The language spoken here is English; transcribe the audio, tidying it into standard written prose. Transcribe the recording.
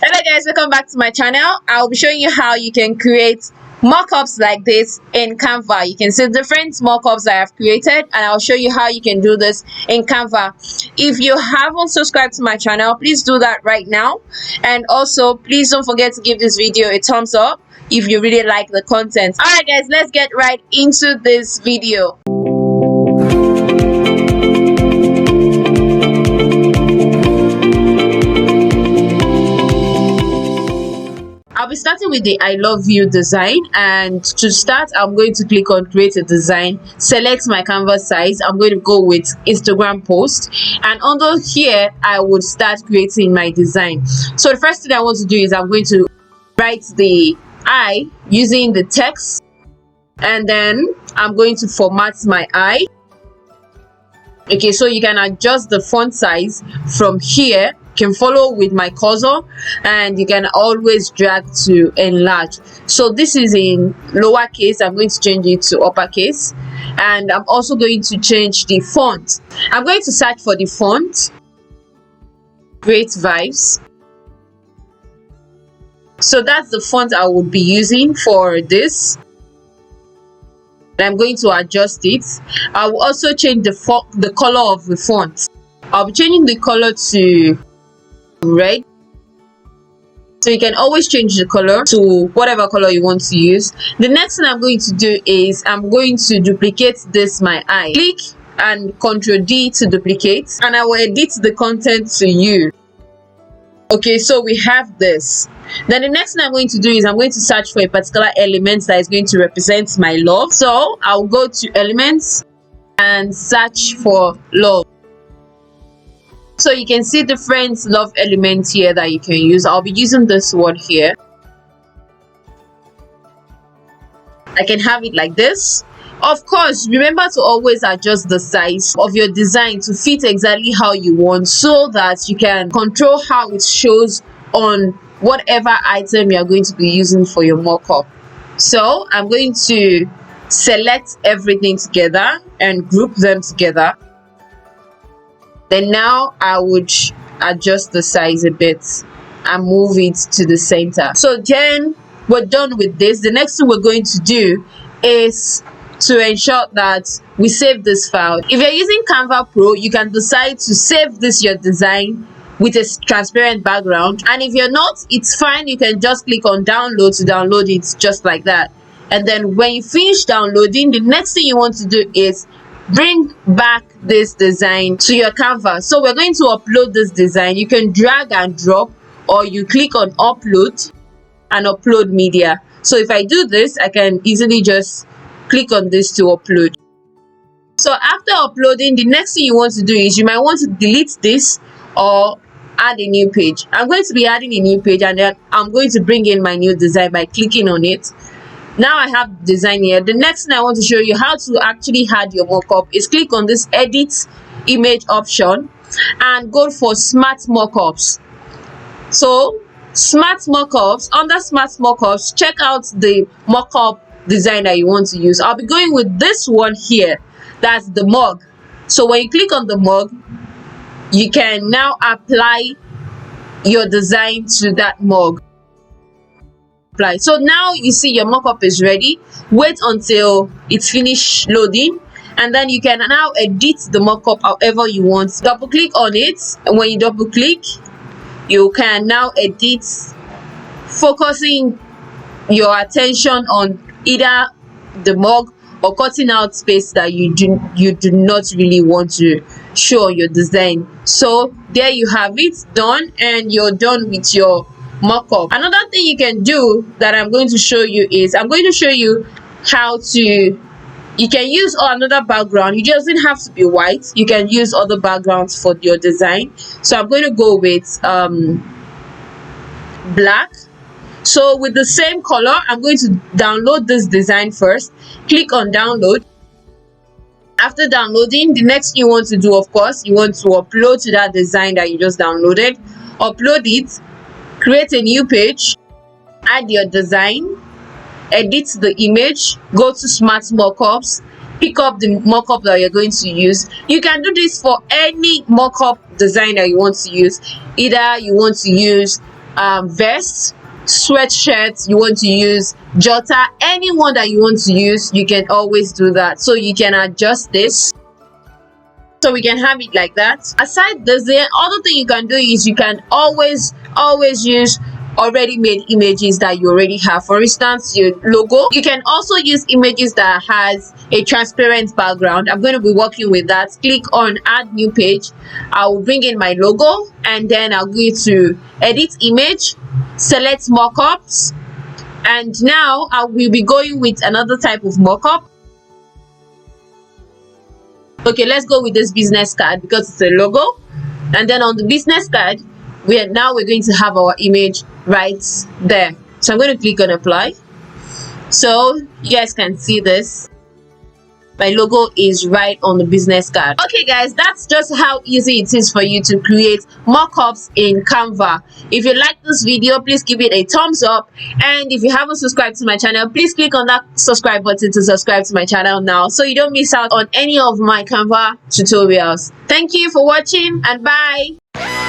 Hello guys, welcome back to my channel. I'll be showing you how you can create mockups like this in Canva. You can see different mockups I have created, and I'll show you how you can do this in Canva. If you haven't subscribed to my channel, please do that right now, and also please don't forget to give this video a thumbs up if you really like the content. All right guys, let's get right into this video. I'll be starting with the I love you design, and to start I'm going to click on create a design, select my canvas size. I'm going to go with Instagram post, and under here I would start creating my design. So the first thing I want to do is I'm going to write the I using the text, and then I'm going to format my I. Okay, so you can adjust the font size from here. Can follow with my cursor, and you can always drag to enlarge. So this is in lowercase. I'm going to change it to uppercase, and I'm also going to change the font. I'm going to search for the font, Great Vibes. So that's the font I would be using for this. I'm going to adjust it. I will also change the color of the font. I'll be changing the color to red, so you can always change the color to whatever color you want to use. The next thing I'm going to do is I'm going to duplicate this my eye. Click and Ctrl D to duplicate, and I will edit the content to you. Okay, so we have this. Then the next thing I'm going to do is I'm going to search for a particular element that is going to represent my love. So I'll go to elements and search for love. So you can see different love elements here that you can use. I'll be using this one here. I can have it like this. Of course, remember to always adjust the size of your design to fit exactly how you want, so that you can control how it shows on whatever item you are going to be using for your mockup. So I'm going to select everything together and group them together. Then now I would adjust the size a bit and move it to the center. So then we're done with this. The next thing we're going to do is to ensure that we save this file. If you're using Canva Pro, you can decide to save this your design with a transparent background, and if you're not, it's fine. You can just click on download to download it just like that. And then when you finish downloading, the next thing you want to do is bring back this design to your Canva. So we're going to upload this design. You can drag and drop, or you click on upload and upload media. So if I do this, I can easily just click on this to upload. So after uploading, the next thing you want to do is you might want to delete this or add a new page. I'm going to be adding a new page, and then I'm going to bring in my new design by clicking on it. Now I have design here. The next thing I want to show you how to actually add your mockup is click on this edit image option and go for SmartMockups. So SmartMockups, under SmartMockups, check out the mockup design that you want to use. I'll be going with this one here. That's the mug. So when you click on the mug, you can now apply your design to that mug. So now you see your mockup is ready. Wait until it's finished loading, and then you can now edit the mockup however you want. Double click on it, and when you double click, you can now edit, focusing your attention on either the mug or cutting out space that you do not really want to show your design. So there you have it, done, and you're done with your mockup. Another thing you can do that I'm going to show you is I'm going to show you how to, you can use another background. It doesn't have to be white. You can use other backgrounds for your design. So I'm going to go with black. So with the same color, I'm going to download this design first. Click on download. After downloading, the next thing you want to do, of course, you want to upload to that design that you just downloaded. Upload it, create a new page, add your design, edit the image, go to SmartMockups, pick up the mockup that you're going to use. You can do this for any mockup design that you want to use. Either you want to use vest, sweatshirt you want to use, jotter, anyone that you want to use, you can always do that. So you can adjust this so we can have it like that. Aside this, the other thing you can do is you can always use already made images that you already have. For instance, your logo. You can also use images that has a transparent background. I'm going to be working with that. Click on add new page. I will bring in my logo, and then I'll go to edit image, select mockups, and now I will be going with another type of mockup. Okay, let's go with this business card because it's a logo. And then on the business card, we're going to have our image right there. So I'm going to click on apply. So you guys can see this. My logo is right on the business card. Okay guys, that's just how easy it is for you to create mockups in Canva. If you like this video, please give it a thumbs up, and if you haven't subscribed to my channel, please click on that subscribe button to subscribe to my channel now so you don't miss out on any of my Canva tutorials. Thank you for watching, and bye.